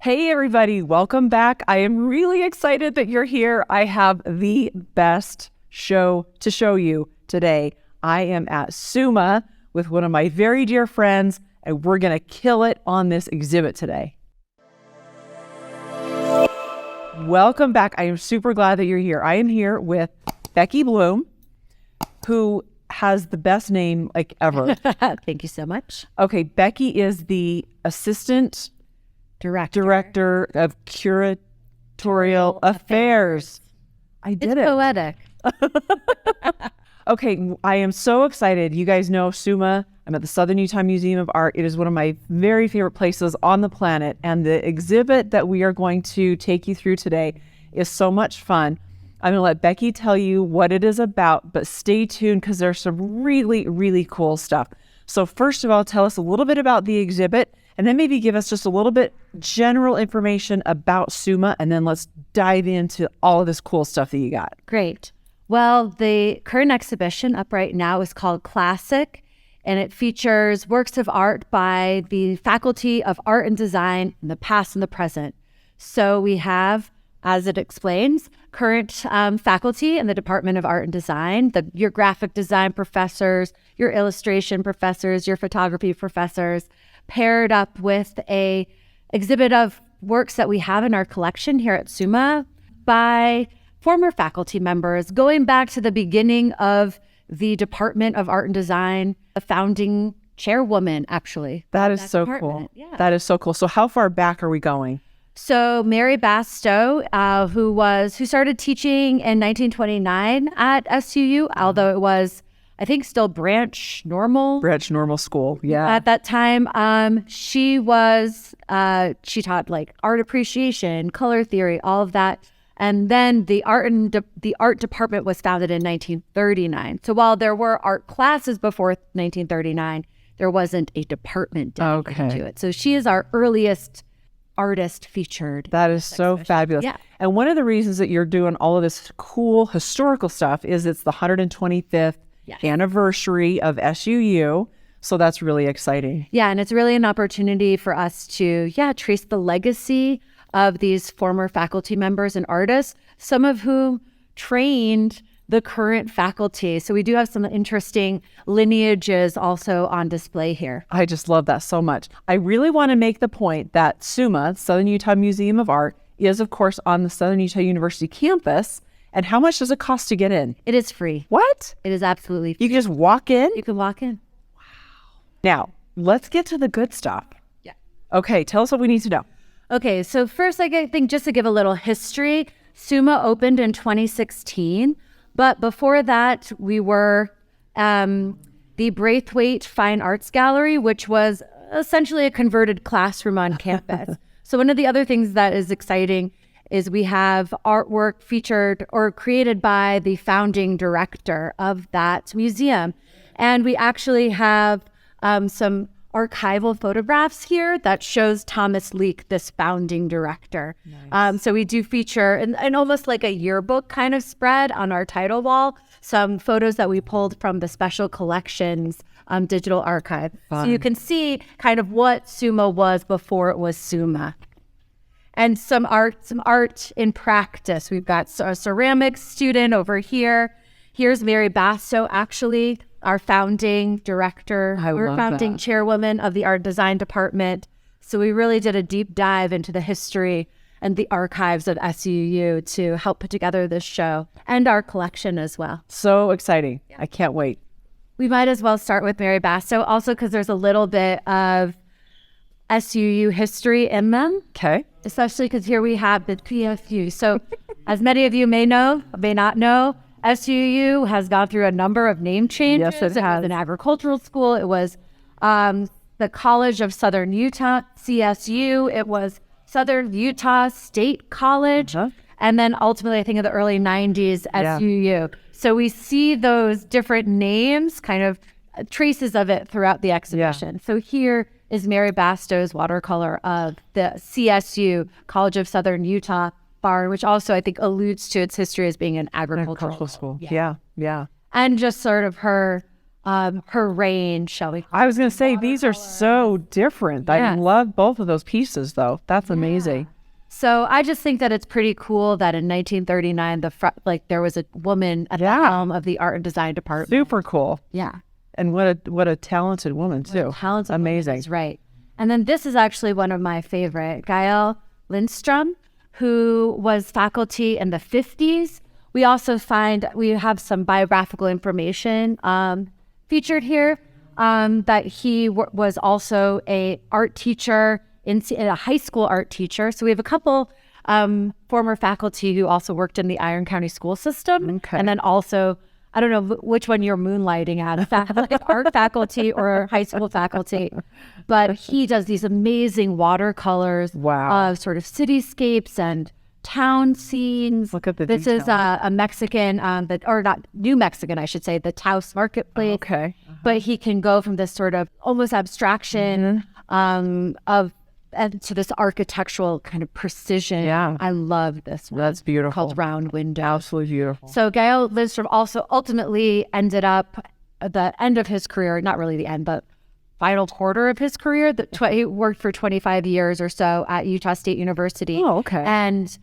Hey everybody, welcome back. I am really excited that you're here. I have the best show to show you today. I am at SUMA with one of my very dear friends, and we're going to kill it on this exhibit today. Welcome back. I am super glad that you're here. I am here with Becky Bloom, who has the best name like ever. Thank you so much. Okay, Becky is the assistant director of curatorial affairs. I did it. Poetic. Okay, I am so excited. You guys know SUMA. I'm at the Southern Utah Museum of Art. It is one of my very favorite places on the planet. And the exhibit that we are going to take you through today is so much fun. I'm going to let Becky tell you what it is about, but stay tuned because there's some really, really cool stuff. So first of all, tell us a little bit about the exhibit, and then maybe give us just a little bit general information about SUMA, and then let's dive into all of this cool stuff that you got. Great. Well, the current exhibition up right now is called Classic, and it features works of art by the Faculty of Art and Design in the past and the present. So we have, as it explains, current faculty in the Department of Art and Design, your graphic design professors, your illustration professors, your photography professors, paired up with a exhibit of works that we have in our collection here at SUMA by former faculty members, going back to the beginning of the Department of Art and Design, the founding chairwoman, actually. That is so cool. Yeah. That is so cool. So how far back are we going? So Mary Bastow, who started teaching in 1929 at SUU, although it was, I think, still Branch Normal School. Yeah. At that time, she taught like art appreciation, color theory, all of that. And then the art department was founded in 1939. So while there were art classes before 1939, there wasn't a department dedicated to it. So she is our earliest artist featured. That is so fabulous. Yeah. And one of the reasons that you're doing all of this cool historical stuff is it's the 125th anniversary of SUU. So that's really exciting. Yeah, and it's really an opportunity for us to, trace the legacy of these former faculty members and artists, some of whom trained the current faculty. So we do have some interesting lineages also on display here. I just love that so much. I really want to make the point that SUMA, Southern Utah Museum of Art, is of course on the Southern Utah University campus. And how much does it cost to get in? It is free. What? It is absolutely free. You can just walk in? You can walk in. Wow. Now, let's get to the good stuff. Yeah. Okay, tell us what we need to know. Okay, so first, I think just to give a little history, SUMA opened in 2016, but before that, we were the Braithwaite Fine Arts Gallery, which was essentially a converted classroom on campus. So one of the other things that is exciting is we have artwork featured or created by the founding director of that museum. And we actually have some archival photographs here that shows Thomas Leake, this founding director. Nice. So we do feature and almost like a yearbook kind of spread on our title wall, some photos that we pulled from the Special Collections digital archive. Fun. So you can see kind of what SUMA was before it was SUMA. And some art in practice. We've got a ceramics student over here. Here's Mary Bastow, actually, our founding director, founding chairwoman of the art design department. So we really did a deep dive into the history and the archives of SUU to help put together this show and our collection as well. So exciting. Yeah. I can't wait. We might as well start with Mary Bastow also because there's a little bit of SUU history in them. Okay. Especially because here we have the PSU. So as many of you may know, may not know, SUU has gone through a number of name changes. Yes, it has. Was an agricultural school. It was the College of Southern Utah, CSU. It was Southern Utah State College. And then ultimately, I think in the early 90s, SUU. Yeah. So we see those different names, kind of traces of it throughout the exhibition. Yeah. So here is Mary Bastow's watercolor of the CSU, College of Southern Utah barn, which also I think alludes to its history as being an agricultural school. Yeah. And just sort of her her range, shall we? I was going to say, these are so different. I Yes. love both of those pieces, though. That's amazing. So I just think that it's pretty cool that in 1939, there was a woman at the helm of the art and design department. Super cool. Yeah. And what a talented woman, too. Talented amazing. woman is right. And then this is actually one of my favorite, Gael Lindstrom, who was faculty in the 50s. We also we have some biographical information featured here, that he was also a art teacher, a high school art teacher. So we have a couple former faculty who also worked in the Iron County school system. Okay. And then also, I don't know which one you're moonlighting at, art faculty or high school faculty. But he does these amazing watercolors of sort of cityscapes and town scenes. Look at the This is a Mexican, or not New Mexican, I should say, the Taos Marketplace. Okay. But he can go from this sort of almost abstraction to this architectural kind of precision. Yeah. I love this one. That's beautiful. Called Round Window. Absolutely beautiful. So Gael Lindstrom also ultimately ended up at the end of his career, not really the end, but final quarter of his career. He worked for 25 years or so at Utah State University. Oh, okay. And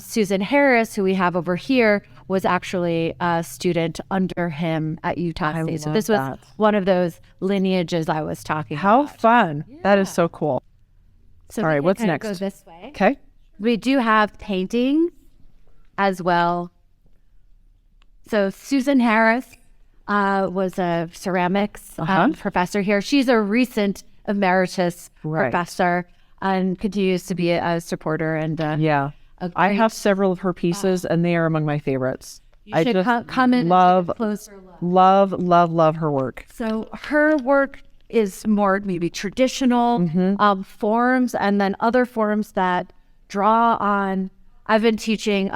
Susan Harris, who we have over here, was actually a student under him at Utah State. So this was one of those lineages I was talking about. How fun. Yeah. That is so cool. So all right, what's next? Go this way. Okay. We do have paintings as well. So Susan Harris was a ceramics professor here. She's a recent emeritus professor and continues to be a supporter. And I have several of her pieces, and they are among my favorites. You should come in love, and take a closer look. love her work. So her work is more maybe traditional forms, and then other forms that draw on. I've been teaching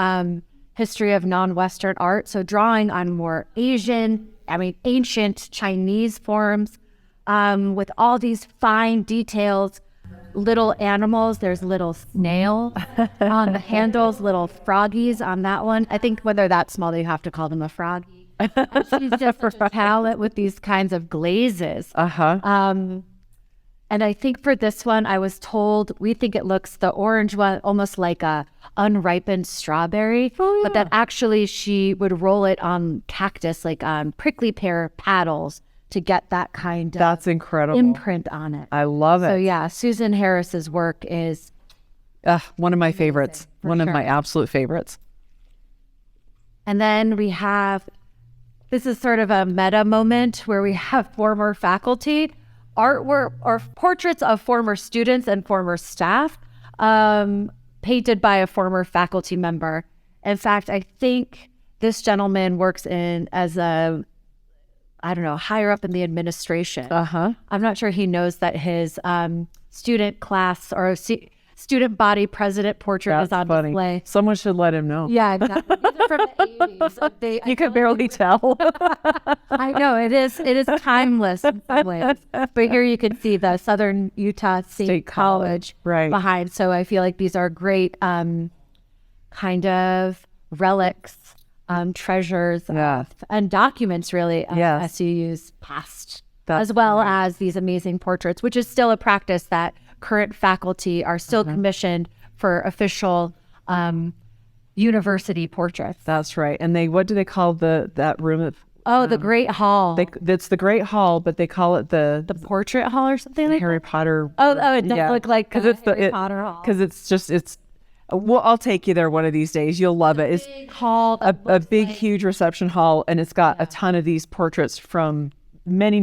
history of non-Western art, so drawing on more ancient Chinese forms with all these fine details, little animals. There's little snail on the handles, little froggies on that one. I think when they're that small, you have to call them a froggy. She's just a palette with these kinds of glazes. And I think for this one, I was told, we think it looks, the orange one, almost like a unripened strawberry, but that actually she would roll it on cactus, like on prickly pear paddles, to get that kind of incredible imprint on it. I love it. So yeah, Susan Harris's work is one of my favorites, one of my absolute favorites. And then we have, this is sort of a meta moment where we have former faculty artwork or portraits of former students and former staff painted by a former faculty member. In fact, I think this gentleman works as a, higher up in the administration. I'm not sure he knows that his student class or student body president portrait is on display. Someone should let him know. Yeah, exactly. These are from the 80s. You can barely tell. I know, it is timeless in some ways. But here you can see the Southern Utah State College behind. So I feel like these are great kind of relics, treasures, and documents really of SUU's past, as well as these amazing portraits, which is still a practice that current faculty are still commissioned for official university portraits. That's right. And what do they call that room? The Great Hall. It's the Great Hall, but they call it the Portrait Hall or something like Harry Potter. Oh, it does look like Harry Potter Hall. Because it's. Well, I'll take you there one of these days. You'll love it. It's a big, huge reception hall, and it's got a ton of these portraits from many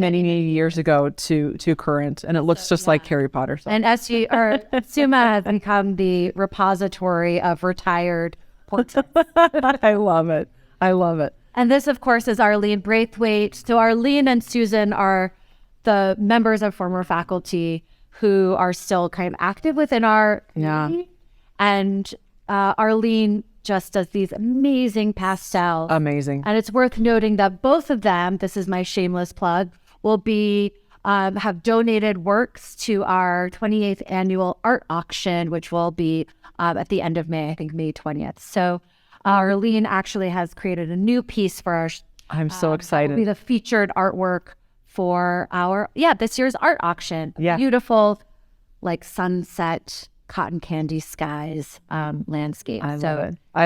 years ago to current, and it looks just like Harry Potter. So. And SUMA has become the repository of retired portraits. I love it. And this, of course, is Arlene Braithwaite. So Arlene and Susan are the members of former faculty who are still kind of active within our community. And Arlene just does these amazing pastels. Amazing. And it's worth noting that both of them, this is my shameless plug, will be have donated works to our 28th annual art auction, which will be at the end of May, I think May 20th. So Arlene actually has created a new piece for I'm so Will be excited. the featured artwork for this year's art auction. Yeah. Beautiful, like sunset, cotton candy skies landscape. I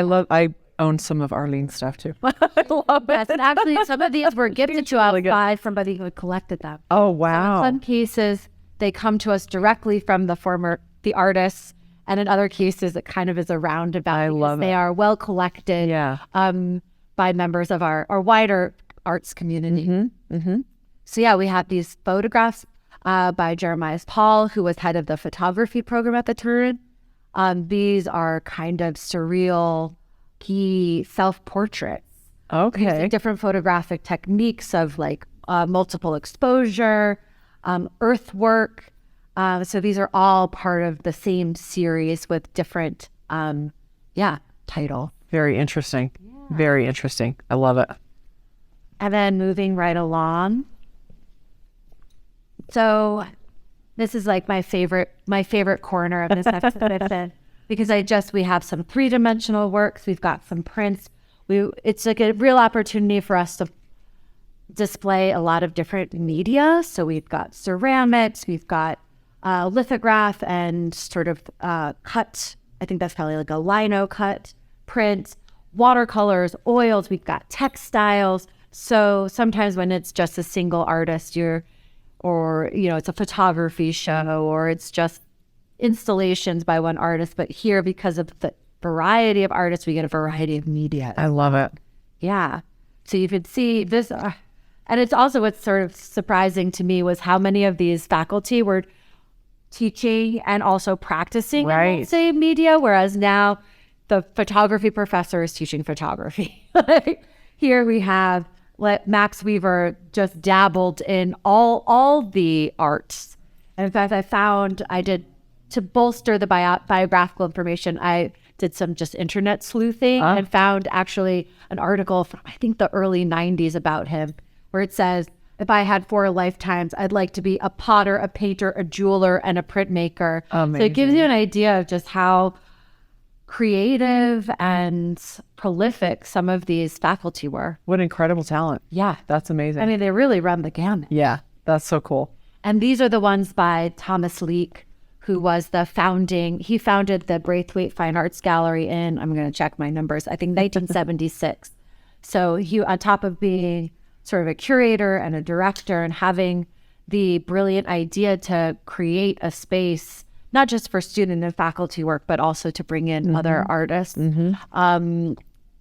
love it. I own some of Arlene's stuff too. I love Yes, it. and actually some of these were gifted to us by somebody who had collected them. Oh, So in wow. some cases, they come to us directly from the artists, and in other cases, it kind of is a roundabout. I because love they it. are well collected Yeah. by members of our wider arts community. So yeah, we have these photographs by Jeremiah Paul, who was head of the photography program at the turn. These are kind of surreal, key self-portraits. Using Okay. different photographic techniques of like multiple exposure, earthwork. So these are all part of the same series with different, title. Very interesting. Very interesting. I love it. And then moving right along. So this is like my favorite corner of this exhibition because we have some three-dimensional works. We've got some prints. It's like a real opportunity for us to display a lot of different media. So we've got ceramics, we've got lithograph and sort of cut. I think that's probably like a lino cut print, watercolors, oils. We've got textiles. So sometimes when it's just a single artist, it's a photography show or it's just installations by one artist. But here, because of the variety of artists, we get a variety of media. I love it. Yeah. So you could see this. And it's also what's sort of surprising to me was how many of these faculty were teaching and also practicing in Right. the same media, whereas now the photography professor is teaching photography. Here we have Max Weaver just dabbled in all the arts. And in fact, I did, to bolster the biographical information, I did some just internet sleuthing and found actually an article from, I think, the early 90s about him, where it says, if I had 4 lifetimes, I'd like to be a potter, a painter, a jeweler, and a printmaker. So it gives you an idea of just how creative and prolific some of these faculty were. What incredible talent. Yeah. That's amazing. I mean, they really run the gamut. Yeah. That's so cool. And these are the ones by Thomas Leake, who was he founded the Braithwaite Fine Arts Gallery in, I'm going to check my numbers, I think 1976. So he, on top of being sort of a curator and a director and having the brilliant idea to create a space, not just for student and faculty work, but also to bring in other artists.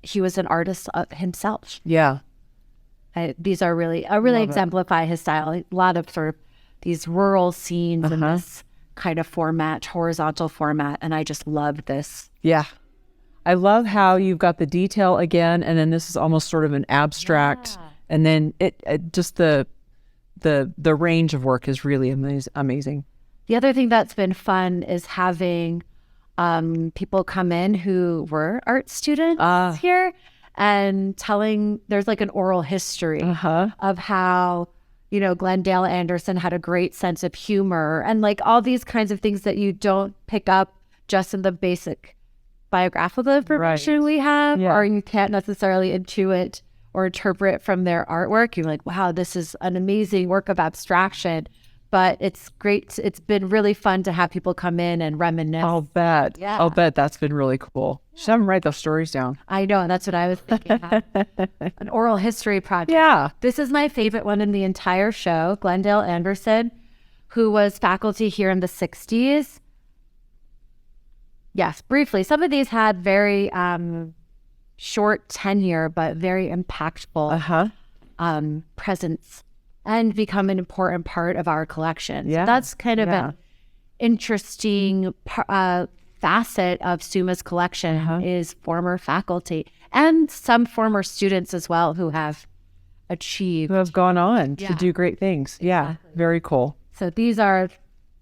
He was an artist himself. Yeah. These are really exemplify his style. A lot of sort of these rural scenes in this kind of format, horizontal format. And I just love this. Yeah. I love how you've got the detail again, and then this is almost sort of an abstract. And then it just the range of work is really amazing. The other thing that's been fun is having people come in who were art students here and there's like an oral history of how, Glendale Anderson had a great sense of humor and like all these kinds of things that you don't pick up just in the basic biographical information we have, or you can't necessarily intuit or interpret from their artwork. You're like, wow, this is an amazing work of abstraction. But it's great. It's been really fun to have people come in and reminisce. I'll bet. Yeah. I'll bet that's been really cool. Should have them write those stories down. I know. That's what I was thinking. An oral history project. Yeah. This is my favorite one in the entire show. Glendale Anderson, who was faculty here in the 60s. Yes, briefly. Some of these had very short tenure, but very impactful presence and become an important part of our collection. Yeah. So that's kind of an interesting facet of SUMA's collection is former faculty and some former students as well who have achieved. Who have gone on to do great things. Yeah. Very cool. So these are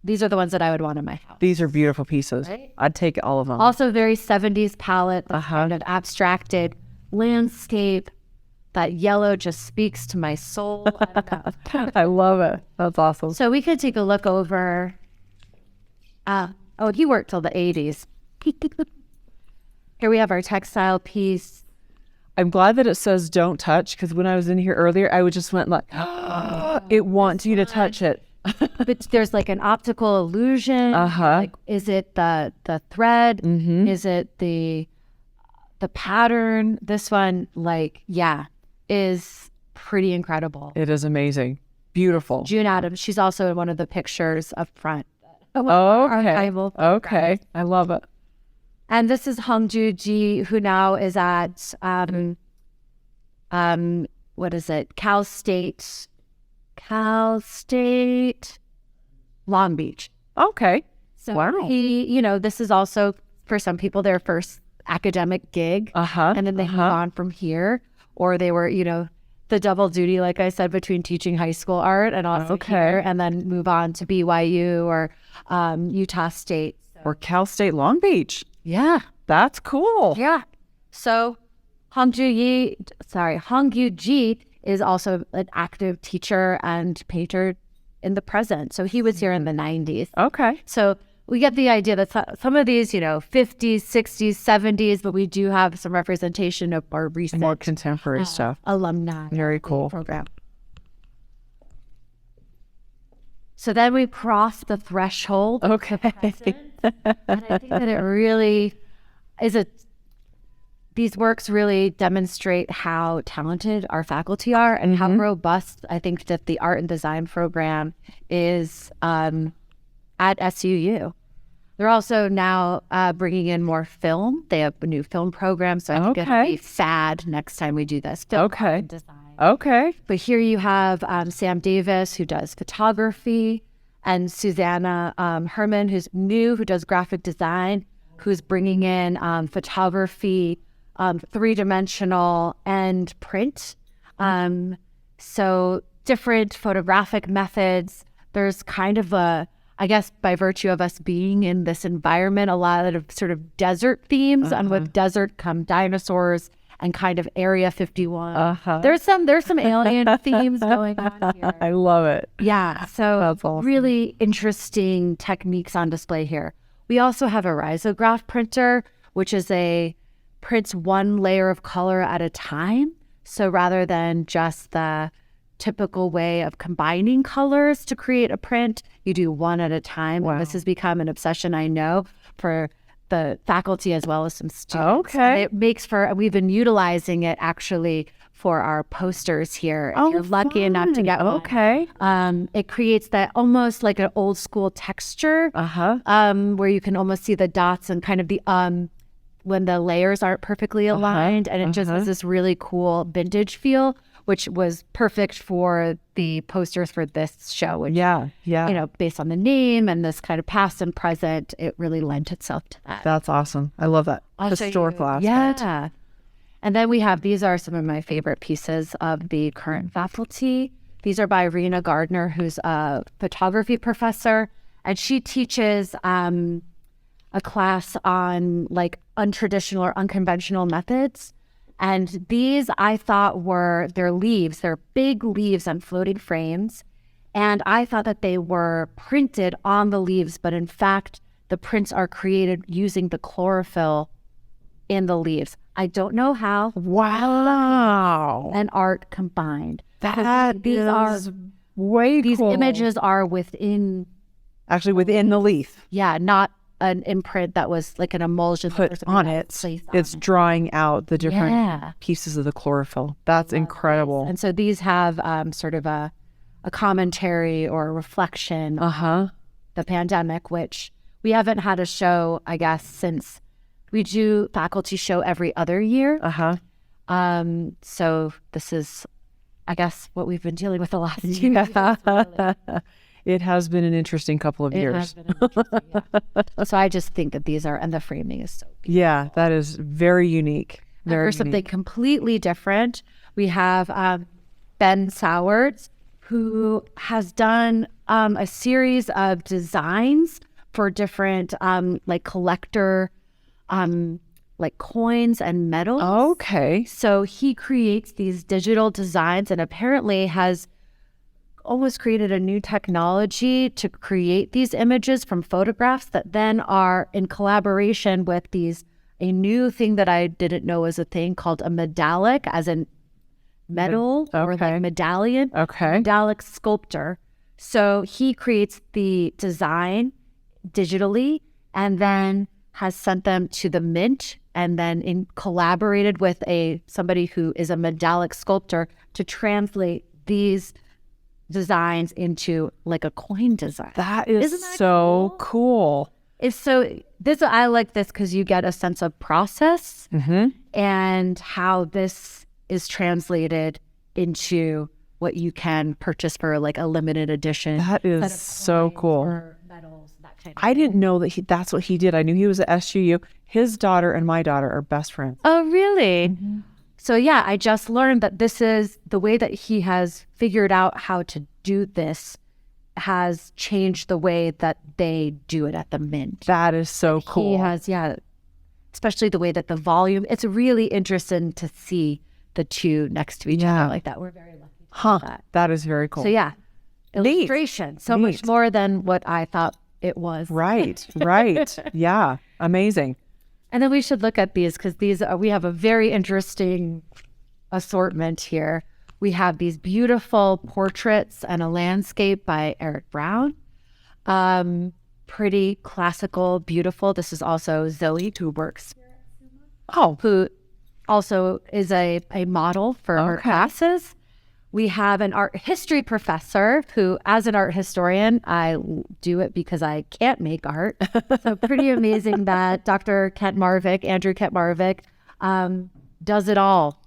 the ones that I would want in my house. These are beautiful pieces. Right? I'd take all of them. Also very 70s palette, kind of abstracted landscape. That yellow just speaks to my soul. I love it. That's awesome. So we could take a look over. He worked till the 80s. Here we have our textile piece. I'm glad that it says don't touch, because when I was in here earlier, I would just went like, it wants you to touch it. But there's like an optical illusion. Like, is it the thread? Is it the pattern? This one, like, is pretty incredible. It is amazing. Beautiful. June Adams, she's also in one of the pictures up front. Okay. I love it. And this is Hongju Ji, who now is at what is it? Cal State Long Beach. Okay. So wow. he, this is also for some people their first academic gig. And then they move on from here, or they were, the double duty, like I said, between teaching high school art and also here, and then move on to BYU or Utah State. Or Cal State Long Beach. Yeah. That's cool. Yeah. So Hongju Ji is also an active teacher and painter in the present. So he was here in the 90s. Okay. So we get the idea that some of these, 50s, 60s, 70s, but we do have some representation of our recent, more contemporary stuff. Alumni. Very cool. Program. So then we cross the threshold. Okay. And I think that it really is these works really demonstrate how talented our faculty are and how robust I think that the art and design program is at SUU. They're also now bringing in more film. They have a new film program, so I think it'll be fad next time we do this. Film art and design. Okay. But here you have Sam Davis, who does photography, and Susanna Herman, who's new, who does graphic design, who's bringing in photography, three-dimensional, and print. So different photographic methods. There's kind of I guess by virtue of us being in this environment, a lot of sort of desert themes, and with desert come dinosaurs and kind of Area 51. There's some alien themes going on here. I love it. Yeah, so that's awesome. Really interesting techniques on display here. We also have a risograph printer, which is prints one layer of color at a time. So rather than just the typical way of combining colors to create a print, you do one at a time. Wow. This has become an obsession, I know, for the faculty as well as some students. Okay. It makes we've been utilizing it actually for our posters here. If you're lucky enough to get one. It creates that almost like an old school texture, where you can almost see the dots and kind of the when the layers aren't perfectly aligned, and it just has this really cool vintage feel, which was perfect for the posters for this show. Which, based on the name and this kind of past and present, it really lent itself to that. That's awesome. I love that historical aspect. Yeah. And then these are some of my favorite pieces of the current faculty. These are by Rena Gardner, who's a photography professor, and she teaches a class on like untraditional or unconventional methods. And these I thought they're leaves. They're big leaves on floating frames. And I thought that they were printed on the leaves, but in fact, the prints are created using the chlorophyll in the leaves. I don't know how. Wow. And art combined. These way These cool. images are within. Actually within the leaf. Yeah, not an imprint that was like an emulsion put on it. It's drawing out the different pieces of the chlorophyll. That's incredible. And so these have sort of a commentary or a reflection on the pandemic, which we haven't had a show, I guess, since we do faculty show every other year. So this is, I guess, what we've been dealing with the last 2 years. It has been an interesting couple of years. So I just think that these are, and the framing is so beautiful. Yeah, that is very unique. For something completely different, we have Ben Sowards, who has done a series of designs for different like collector like coins and medals. Okay. So he creates these digital designs and apparently has almost created a new technology to create these images from photographs that then are in collaboration with these a new thing that I didn't know was a thing called a medallic, as in metal or like medallion. Medallic sculptor. So he creates the design digitally and then has sent them to the mint and then collaborated with somebody who is a medallic sculptor to translate these designs into like a coin design. Isn't that so cool? I like this because you get a sense of process and how this is translated into what you can purchase for like a limited edition. That is so cool. Or medals, that kind of I didn't know that that's what he did. I knew he was at SUU. His daughter and my daughter are best friends. Oh, really? So yeah, I just learned that this is the way that he has figured out how to do this has changed the way that they do it at the mint. That is so cool. He has, especially the way that the volume, it's really interesting to see the two next to each other like that. We're very lucky to have that. That is very cool. So yeah, illustration, so much more than what I thought it was. Right. Yeah, amazing. And then we should look at these because we have a very interesting assortment here. We have these beautiful portraits and a landscape by Eric Brown. Pretty classical, beautiful. This is also Zoe, who works here at SUMA. Who also is a model for her classes. We have an art history professor who, as an art historian, I do it because I can't make art. So pretty amazing that Andrew Kent Marvick, does it all.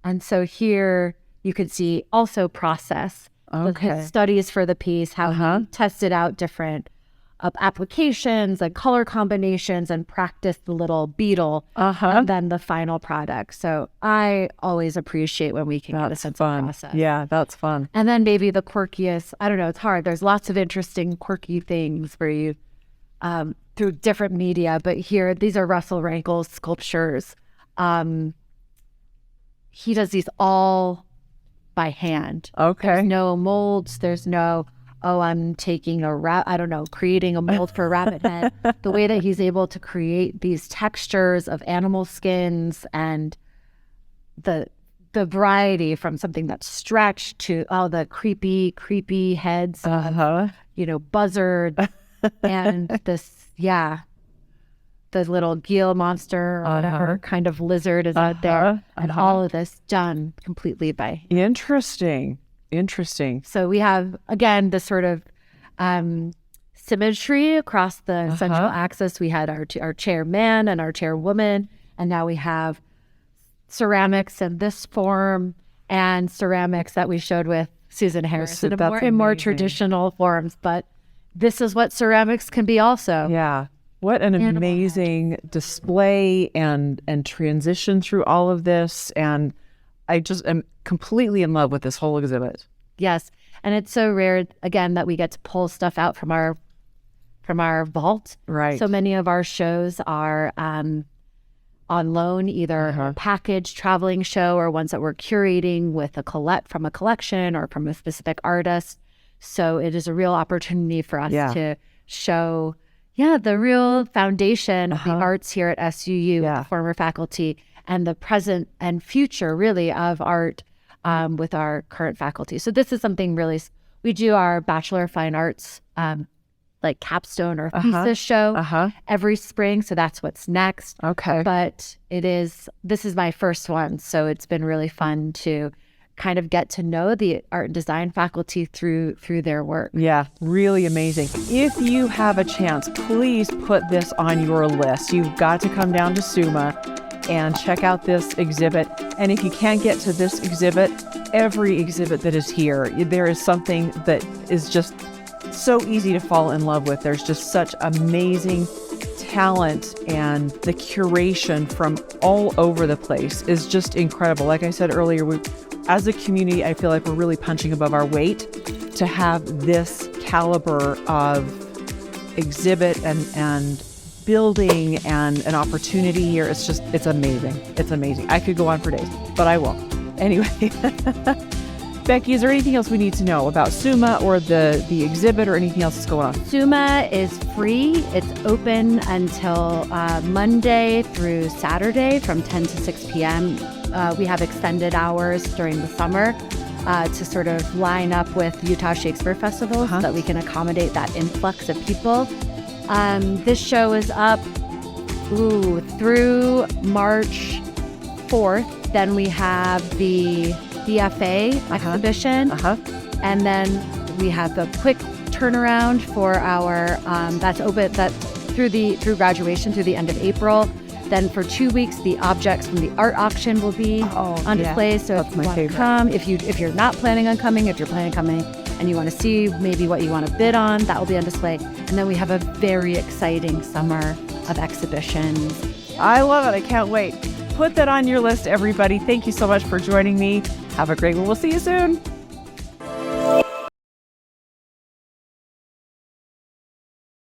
And so here you could see also process, his studies for the piece, how he tested out different applications and color combinations and practiced the little beetle and then the final product. So I always appreciate when we can get a sense of process. Yeah, that's fun. And then maybe the quirkiest, I don't know, it's hard. There's lots of interesting quirky things for you through different media. But here, these are Russell Rankel's sculptures. He does these all by hand. There's no molds. There's no, I'm taking creating a mold for a rabbit head. The way that he's able to create these textures of animal skins and the variety from something that's stretched to the creepy heads of, buzzard and the little Gila monster or whatever kind of lizard is out there. And all of this done completely by Interesting. So we have, again, this sort of symmetry across the central axis. We had our chairman and our chairwoman, and now we have ceramics in this form and ceramics that we showed with Susan Harris in more traditional forms. But this is what ceramics can be also. Yeah. What an amazing display and transition through all of this. And I just am completely in love with this whole exhibit. Yes. And it's so rare, again, that we get to pull stuff out from our vault. Right. So many of our shows are on loan, either a package traveling show or ones that we're curating with from a collection or from a specific artist. So it is a real opportunity for us to show the real foundation of the arts here at SUU, with the former faculty, and the present and future, really, of art with our current faculty. So this is something really, we do our Bachelor of Fine Arts like capstone or thesis show every spring. So that's what's next. But this is my first one. So it's been really fun to kind of get to know the art and design faculty through their work. Yeah, really amazing. If you have a chance, please put this on your list. You've got to come down to SUMA and check out this exhibit. And if you can't get to this exhibit, every exhibit that is here, there is something that is just so easy to fall in love with. There's just such amazing talent, and the curation from all over the place is just incredible. Like I said earlier, as a community, I feel like we're really punching above our weight to have this caliber of exhibit and building and an opportunity here. It's amazing. It's amazing. I could go on for days, but I won't. Anyway, Becky, is there anything else we need to know about SUMA or the exhibit or anything else that's going on? SUMA is free. It's open until Monday through Saturday from 10 to 6 p.m. We have extended hours during the summer to sort of line up with Utah Shakespeare Festival so that we can accommodate that influx of people. This show is up through March 4th. Then we have the BFA exhibition, and then we have the quick turnaround for our that's open through graduation through the end of April. Then for 2 weeks, the objects from the art auction will be on display. So if you want to come, if you're not planning on coming, if you're planning on coming and you want to see maybe what you want to bid on, that will be on display. And then we have a very exciting summer of exhibitions. I love it. I can't wait. Put that on your list, everybody. Thank you so much for joining me. Have a great one. We'll see you soon.